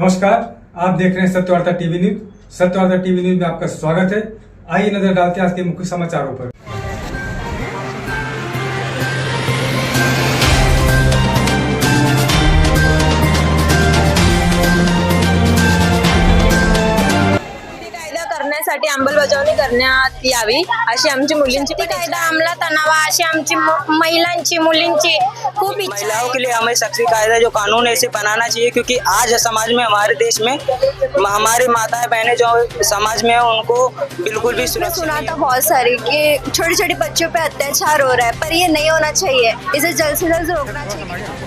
नमस्कार, आप देख रहे हैं Satyavarta TV news. Satyavarta TV news में आपका स्वागत है। आइए नजर डालते हैं आज के मुख्य समाचारों पर। करण्यासाठी अंमलबजावणी करण्यात यावी अशी आमची मुलींची कायदा अंमलात आणावा अशी आमची महिलांची मुलींची खूप इच्छा है। महिलाओं के लिए हमें सख्ती कायदा जो कानून ऐसे बनाना चाहिए, क्योंकि आज समाज में हमारे देश में हमारी माताएं बहनें जो समाज में है उनको बिल्कुल भी सुरक्षा सुना था बहुत सारी कि छोटे छोटे बच्चों पे अत्याचार हो रहा है, पर ये नहीं होना चाहिए। इसे जल्द से जल्द रोकना चाहिए।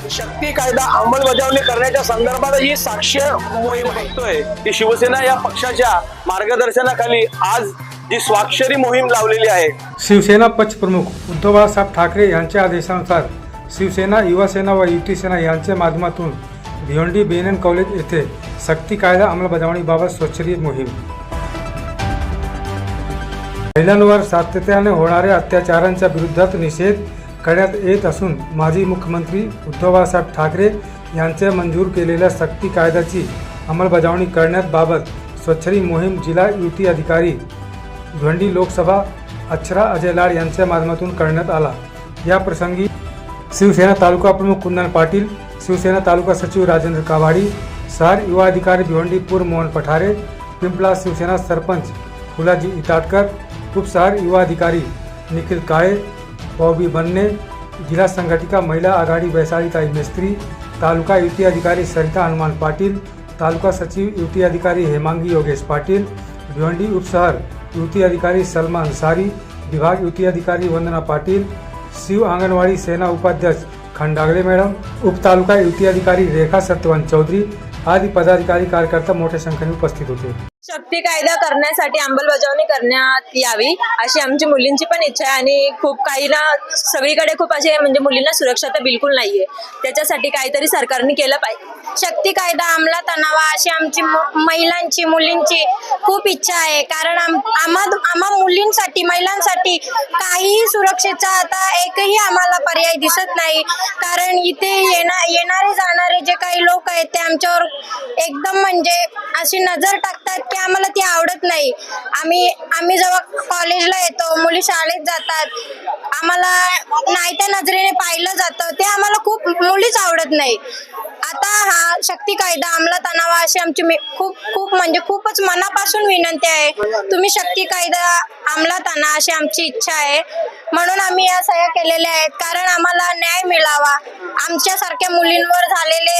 शक्ती कायदा अंमलबजावणी करण्याच्या संदर्भात ही साक्ष मोहीम आहे की शिवसेना या पक्षाच्या मार्गदर्शनाखाली आज जी स्वाक्षरी मोहीम लावलेली आहे। शिवसेना पक्ष प्रमुख उद्धव बाळासाहेब ठाकरे यांच्या आदेशानुसार शिवसेना, युवासेना व युती सेना यांच्या माध्यमातून भिवंडी BNN कॉलेज येथे सक्ती कायदा अंमलबजावणीबाबत स्वच्छता मोहीम। महिलांवर सातत्याने होणाऱ्या अत्याचारांच्या विरोधात निषेध करण्यात येत असून माजी मुख्यमंत्री उद्धव बाळासाहेब ठाकरे यांचे मंजूर केलेल्या सक्ती कायद्याची अंमलबजावणी करण्याबाबत स्वच्छता मोहीम जिल्हा युती अधिकारी भिवंडी लोकसभा अक्षरा अजय लाड यांच्या माध्यमातून करण्यात आला। या प्रसंगी शिवसेना तालुका प्रमुख कुंदन पाटील, शिवसेना तालुका सचिव राजेंद्र कावाडी, शहर युवा अधिकारी भिवंडी पूर्व मोहन पठारे, पिंपला शिवसेना सरपंच फुलाजी इताटकर, उपशहर युवा अधिकारी निखिल काळे, बॉबी बन्ने, जिला संघटिका महिला आघाडी वैशालीताई मिस्त्री, तालुका युती अधिकारी सरिता हनुमान पाटील, तालुका सचिव युती अधिकारी हेमांगी योगेश पाटील, भिवंडी उपशहर युती अधिकारी सलमा अंसारी, विभाग युती अधिकारी वंदना पाटील, शिव आंगनवाड़ी सेना उपाध्यक्ष खंडागले मैडम, उप तालुका युती अधिकारी रेखा सत्यवान चौधरी आदि पदाधिकारी कार्यकर्ता मोठ्या संख्येने उपस्थित होते। शक्ती कायदा करण्यासाठी अंमलबजावणी करण्यात यावी अशी आमची मुलींची पण इच्छा आहे आणि खूप काही ना सगळीकडे खूप असे म्हणजे मुलींना सुरक्षा तर बिलकुल नाहीये। त्याच्यासाठी काहीतरी सरकारने केलं पाहिजे। शक्ती कायदा अंमलात आणावा अशी आमची महिलांची मुलींची खूप इच्छा आहे, कारण आम्हा मुलींसाठी महिलांसाठी काहीही सुरक्षेचा आता एकही आम्हाला पर्याय दिसत नाही। कारण इथे येणारे जाणारे जे काही लोक आहेत ते आमच्यावर एकदम म्हणजे अशी नजर टाकतात की आम्हाला ती आवडत नाही। आम्ही जेव्हा कॉलेजला येतो, मुली शाळेत जातात, आम्हाला नाही त्या नजरेने पाहिलं जातं, ते आम्हाला खूप मुलीच आवडत नाही। आता हा शक्ती कायदा अंमलात आणावा अशी आमची खूप म्हणजे खूपच मनापासून विनंती आहे। तुम्ही शक्ती कायदा अंमलात आणा अशी आमची इच्छा आहे, म्हणून आम्ही या सह्या केलेल्या आहेत। कारण आम्हाला न्याय मिळावा। आमच्यासारख्या मुलींवर झालेले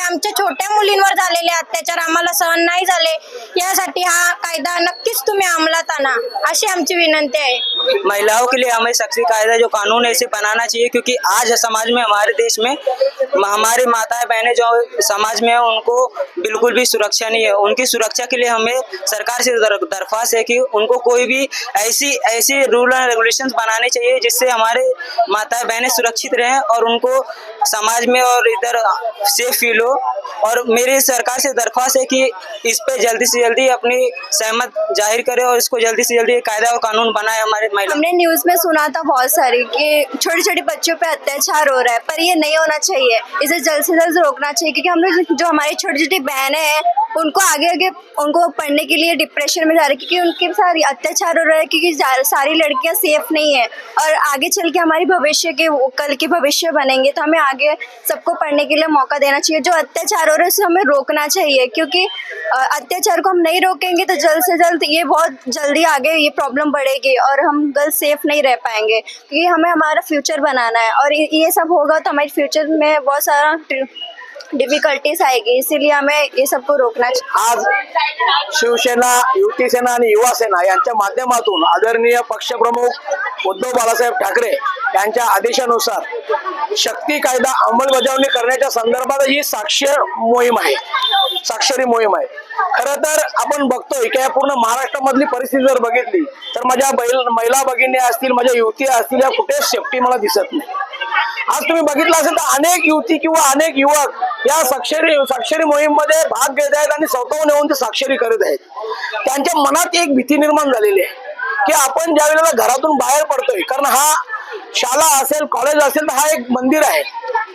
आमच्या छोट्या मुलींवर झालेले अत्याचार आम्हाला सहन नाही झाले, यासाठी हा कायदा नक्कीच तुम्ही अंमलात आणा अशी आमची विनंती आहे। महिलाओं के लिए हमें सख्ती कायदा जो कानून ऐसे बनाना चाहिए, क्योंकि आज समाज में हमारे देश में हमारी माताएं बहनें जो समाज में है उनको बिल्कुल भी सुरक्षा नहीं है। उनकी सुरक्षा के लिए हमें सरकार से दरख्वास्त है कि उनको कोई भी ऐसी रूल एंड रेगुलेशंस बनाने चाहिए जिससे हमारे माताएं बहनें सुरक्षित रहें और उनको समाज में और इधर सेफ फील हो। और मेरी सरकार से दरख्वास्त है कि इस पे जल्दी से जल्दी अपनी सहमत जाहिर करे और इसको जल्दी से जल्दी कायदा और कानून बनाए हमारे महिला। हमने न्यूज में सुना था बहुत सारी कि छोटे छोटे बच्चों पे अत्याचार हो रहा है, पर ये नहीं होना चाहिए। इसे जल्द से जल्द रोकना चाहिए, क्योंकि हम लोग जो हमारी छोटी छोटी बहनें हैं उनको आगे उनको पढ़ने के लिए डिप्रेशन में जा रहे हैं, क्योंकि उनके सारी अत्याचार हो रहा है, क्योंकि सारी लड़कियां सेफ नहीं है। और आगे चल के हमारी कल के भविष्य बनेंगे, तो हमें आगे सबको पढ़ने के लिए मौका देना चाहिए। जो अत्याचार हो रहा है उसे हमें रोकना चाहिए, क्योंकि अत्याचार को हम नहीं रोकेंगे तो जल्द से जल्द ये बहुत जल्दी आगे ये प्रॉब्लम बढ़ेगी और हम गर्ल्स सेफ नहीं रह पाएंगे। क्योंकि हमें हमारा फ्यूचर बनाना है, और ये सब होगा तो हमारे फ्यूचर में बहुत सारा डिफिकल्टीज आएगी, इसीलिए हमें ये सबको रोकना चाहिए। आज शिवसेना, युती सेना आणि युवा सेना यांच्या माध्यमातून आदरणीय पक्षप्रमुख उद्धव बाळासाहेब ठाकरे यांच्या आदेशानुसार शक्ती कायदा अंमलबजावणी करण्याच्या संदर्भात ही साक्षरी मोहीम आहे। खरं तर आपण बघतोय की या पूर्ण महाराष्ट्रामधली परिस्थिती जर बघितली तर माझ्या महिला भगिनी असतील, माझ्या युवती असतील, या कुठेच सेफ्टी मला दिसत नाही। आज तुम्ही बघितलं असेल तर अनेक युवती किंवा अनेक युवक या साक्षरी मोहीम मध्ये भाग घेत आहेत आणि स्वतःहून येऊन ते साक्षरी करत आहेत। त्यांच्या मनात एक भीती निर्माण झालेली आहे की आपण ज्या वेळेला घरातून बाहेर पडतोय, कारण हा शाळा असेल, कॉलेज असेल, तर हा एक मंदिर आहे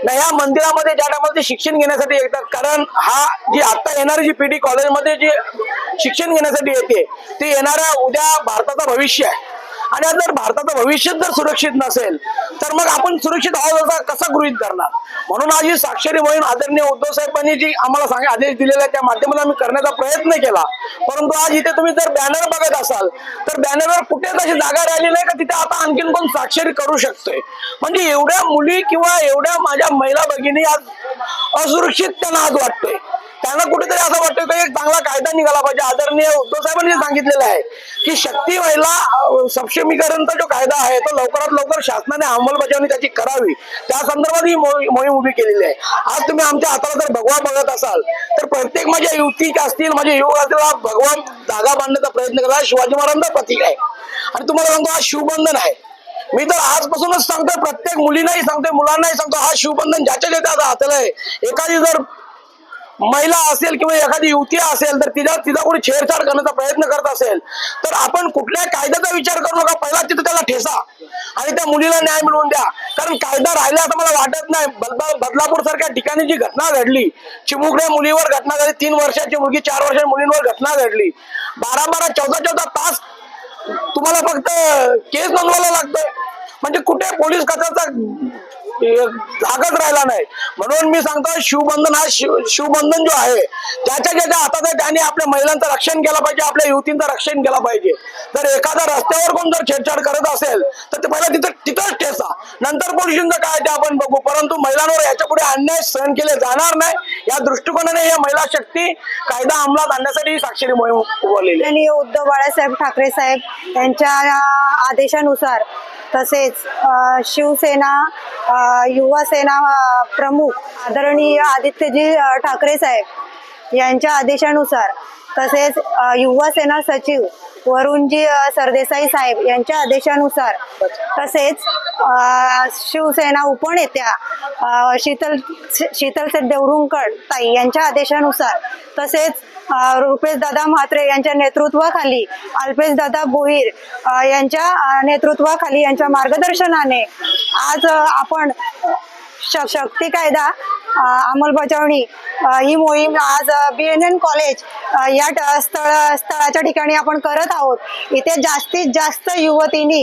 ना. या मंदिरामध्ये ज्या टायमाला ते शिक्षण घेण्यासाठी येतात, कारण हा जी आता येणारी जी पिढी कॉलेजमध्ये जी शिक्षण घेण्यासाठी येते, ती येणाऱ्या उद्या भारताचं भविष्य आहे. आणि आज जर भारताचं भविष्य जर सुरक्षित नसेल तर मग आपण सुरक्षित आहोत असा कसा गृहीत धरणार. म्हणून आज ही साक्षरी मोहीम आदरणीय उद्धव साहेबांनी जी आम्हाला आदेश दिलेला आहे त्या माध्यमातून आम्ही करण्याचा प्रयत्न केला. परंतु आज इथे तुम्ही जर बॅनर बघत असाल तर बॅनरवर कुठेच अशी जागा राहिली नाही का तिथे आता आणखीन कोण साक्षरी करू शकतोय. म्हणजे एवढ्या मुली किंवा एवढ्या माझ्या महिला भगिनी आज असुरक्षित त्यांना आज वाटतोय. त्यांना कुठेतरी असं वाटतं की एक चांगला कायदा निघाला पाहिजे. आदरणीय उद्धव साहेबांनी सांगितलेलं आहे की शक्ती महिला सक्षमीकरणचा जो कायदा आहे तो लवकरात लवकर शासनाने अंमलबजावणी त्याची करावी, त्या संदर्भात ही मोहीम उभी केलेली आहे. आज तुम्ही आमच्या हाताला जर भगवा बघत असाल तर प्रत्येक माझ्या युवती असतील, माझे युवक असतील, हा भगवा धागा बांधण्याचा प्रयत्न करा. शिवाजी महाराजांचा प्रतीक आहे आणि तुम्हाला सांगतो हा शिवबंधन आहे. मी तर आजपासूनच सांगतोय, प्रत्येक मुलींनाही सांगतोय, मुलांनाही सांगतो, हा शिवबंधन ज्याच्या ज्याच्या हाताला आहे. एखादी जर महिला असेल किंवा एखादी युवती असेल तर तिचा कोणी छेडछाड करण्याचा प्रयत्न करत असेल तर आपण कुठल्या कायद्याचा विचार करू नका. पहिला तिथं त्याला ठेसा आणि त्या मुलीला न्याय मिळवून द्या. कारण कायदा राहिला असं मला वाटत नाही. बदलापूर सारख्या ठिकाणी जी घटना घडली, चिमुकड्या मुलीवर घटना घडली, 3 वर्षाची मुलगी 4 वर्षाच्या मुलींवर घटना घडली, 12-12, 14-14 तास तुम्हाला फक्त केस नोंदवायला लागतोय. म्हणजे कुठे पोलीस खात्याचा जागच राहिला नाही. म्हणून मी सांगतो शिवबंधन हा शिवबंधन जो आहे ज्याच्या ज्याच्या हातात आहे त्याने आपल्या महिलांचं रक्षण केलं पाहिजे, आपल्या युवतींचं रक्षण केलं पाहिजे. जर एखादा रस्त्यावर कोण जर छेडछाड करत असेल तर ते पहिला तिथंच ठेसा, नंतर पोलिसांचं काय ते आपण बघू. परंतु महिलांवर याच्या पुढे अन्याय सहन केले जाणार नाही. या दृष्टिकोनाने या महिला शक्ती कायदा अंमलात आणण्यासाठी ही साक्षरी मोहीम उभारलेली आहे. आणि उद्धव बाळासाहेब ठाकरे साहेब यांच्या आदेशानुसार तसेच शिवसेना युवा सेना प्रमुख आदरणीय आदित्यजी ठाकरे साहेब यांच्या आदेशानुसार तसेच युवा सेना सचिव वरुणजी सरदेसाई साहेब यांच्या आदेशानुसार तसेच शिवसेना उपनेत्या शीतलसेठ देवरुंकर ताई यांच्या आदेशानुसार तसेच रुपेशदादा म्हात्रे यांच्या नेतृत्वाखाली अल्पेशदादा भोईर यांच्या नेतृत्वाखाली यांच्या मार्गदर्शनाने आज आपण शक्ती कायदा अंमलबजावणी ही मोहीम आज BNN कॉलेज या स्थळाच्या ठिकाणी आपण करत आहोत. इथे जास्तीत जास्त युवतींनी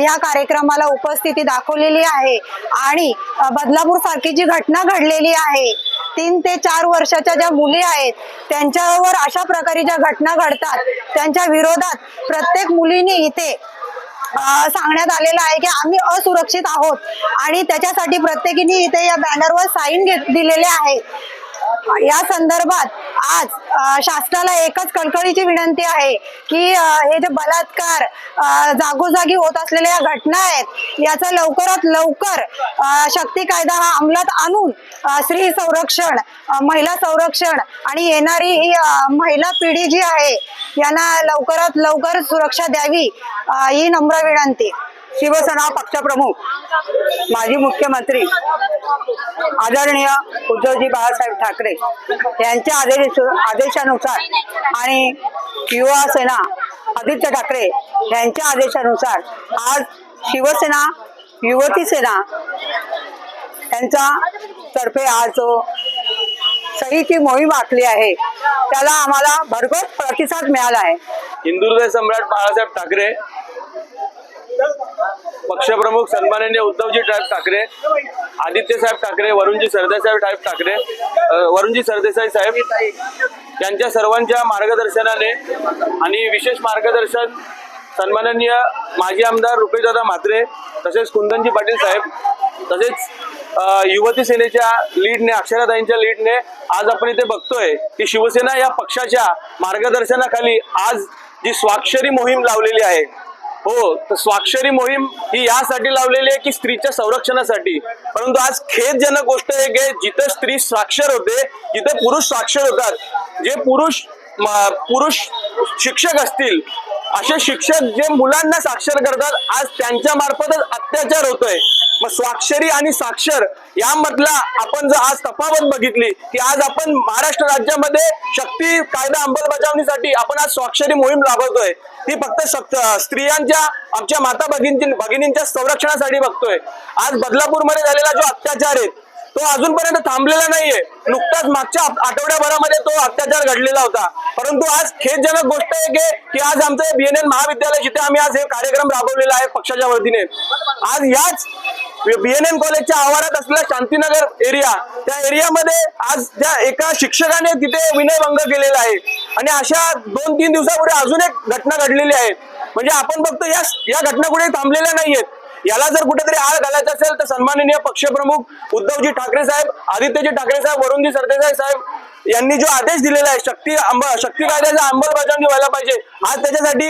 या कार्यक्रमाला उपस्थिती दाखवलेली आहे आणि बदलापूर सारखी जी घटना घडलेली आहे 3 ते 4 वर्षाच्या ज्या मुली आहेत त्यांच्यावर अशा प्रकारे ज्या घटना घडतात त्यांच्या विरोधात प्रत्येक मुलीने इथे सांगण्यात आलेलं आहे की आम्ही असुरक्षित आहोत आणि त्याच्यासाठी प्रत्येकीने इथे या बॅनरवर साईन दिलेले आहे. या संदर्भात आज शासनाला एकच कळकळीची विनंती आहे की हे जे बलात्कार जागोजागी होत असलेल्या या घटना आहेत याचा लवकरात लवकर शक्ती कायदा हा अंमलात आणून स्त्री संरक्षण, महिला संरक्षण आणि येणारी ही महिला पिढी जी आहे यांना लवकरात लवकर सुरक्षा द्यावी ही नम्र विनंती. शिवसेना पक्षप्रमुख माजी मुख्यमंत्री आदरणीय उद्धवजी बाळासाहेब ठाकरे यांच्या आदेशानुसार आणि युवा सेना आदित्य ठाकरे यांच्या आदेशानुसार आज शिवसेना युवती सेना यांचा तर्फे आज जो सहीची मोहीम आखली आहे त्याला आम्हाला भरघोस प्रतिसाद मिळाला आहे. हिंदुहृदय सम्राट बाळासाहेब ठाकरे, पक्षप्रमुख सन्माननीय उद्धवजी ठाकरे, आदित्य साहेब ठाकरे, वरुणजी सरदेसाई साहेब यांच्या सर्वांच्या मार्गदर्शनाने आणि विशेष मार्गदर्शन सन्माननीय माजी आमदार रुपेशदादा म्हात्रे तसेच कुंदनजी पाटील साहेब तसेच युवती सेनेच्या लीडने अक्षराताईंच्या लीडने आज आपण इथे बघतोय की शिवसेना या पक्षाच्या मार्गदर्शनाखाली आज जी स्वाक्षरी मोहीम लावलेली आहे. हो, तर स्वाक्षरी मोहीम ही यासाठी लावलेली आहे की स्त्रीच्या संरक्षणासाठी. परंतु आज खेदजनक गोष्ट आहे की जिथे स्त्री साक्षर होते, जिथे पुरुष साक्षर होतात, जे पुरुष शिक्षक असतील असे शिक्षक जे मुलांना साक्षर करतात, आज त्यांच्या मार्फतच अत्याचार होतोय. मग स्वाक्षरी आणि साक्षर यामधला आपण जर आज तफावत बघितली की आज आपण महाराष्ट्र राज्यामध्ये शक्ती कायदा अंमलबजावणीसाठी आपण आज स्वाक्षरी मोहीम राबवतोय. ती फक्त स्त्रियांच्या, आमच्या माता भगिनींच्या संरक्षणासाठी बघतोय. आज बदलापूरमध्ये झालेला जो अत्याचार आहे तो अजूनपर्यंत थांबलेला नाहीये. नुकताच मागच्या आठवड्याभरामध्ये तो अत्याचार घडलेला होता. परंतु आज खेदजनक गोष्ट आहे की आज आमचं BNN महाविद्यालय, जिथे आम्ही आज हे कार्यक्रम राबवलेला आहे पक्षाच्या वतीने, आज याच BNN कॉलेजच्या आवारात असलेला शांतीनगर एरिया, त्या एरियामध्ये आज त्या एका शिक्षकाने तिथे विनयभंग केलेला आहे. आणि अशा 2-3 दिवसापूर्वी अजून एक घटना घडलेली आहे. म्हणजे आपण बघतो या घटना कुठे थांबलेल्या नाहीयेत. याला जर कुठेतरी आळ घालायचं असेल तर सन्माननीय पक्षप्रमुख उद्धवजी ठाकरे साहेब, आदित्यजी ठाकरे साहेब, वरुणजी सरदेसाई साहेब यांनी जो आदेश दिलेला आहे शक्ती कायद्याचा अंमलबजावणी व्हायला पाहिजे, आज त्याच्यासाठी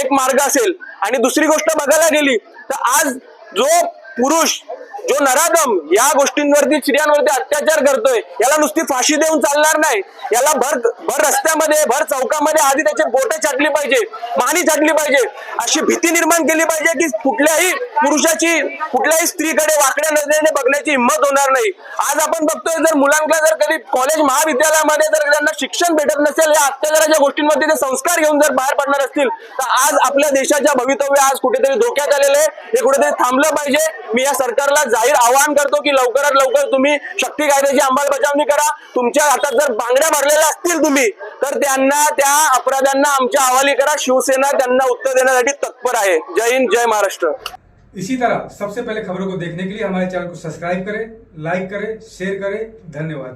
एक मार्ग असेल. आणि दुसरी गोष्ट बघायला गेली तर आज जो पुरुष, जो नराधम या गोष्टींवरती, स्त्रियांवरती अत्याचार करतोय, याला नुसती फाशी देऊन चालणार नाही. याला भर रस्त्यामध्ये, भर चौकामध्ये आधी त्याचे बोटे छाटली पाहिजे, मानी छाटली पाहिजे. अशी भीती निर्माण केली पाहिजे की कुठल्याही पुरुषाची, कुठल्याही स्त्रीकडे वाकड्या नजरेने बघण्याची हिंमत होणार नाही. आज आपण बघतोय जर मुलांना जर कधी कॉलेज महाविद्यालयामध्ये जर त्यांना शिक्षण भेटत नसेल, या अत्याचाराच्या गोष्टींमध्ये ते संस्कार घेऊन जर बाहेर पडणार असतील, तर आज आपल्या देशाच्या भवितव्य आज कुठेतरी धोक्यात आलेले आहे. हे कुठेतरी थांबलं पाहिजे. मी या सरकारला जाहीर आवाहन करतो की लवकरात लवकर तुम्ही शक्ती कायद्याची अंमलबजावणी करा. तुमच्या हातात जर बांगड्या भरलेल्या असतील तुम्ही, तर त्यांना, त्या अपराध्यांना आमच्या हवाली करा. शिवसेना त्यांना उत्तर देण्यासाठी तत्पर आहे. जय हिंद, जय महाराष्ट्र. इसी तरह सबसे पहले खबरों को देखने के लिए हमारे चैनल को सब्सक्राइब करें, लाइक करें, शेयर करें. धन्यवाद.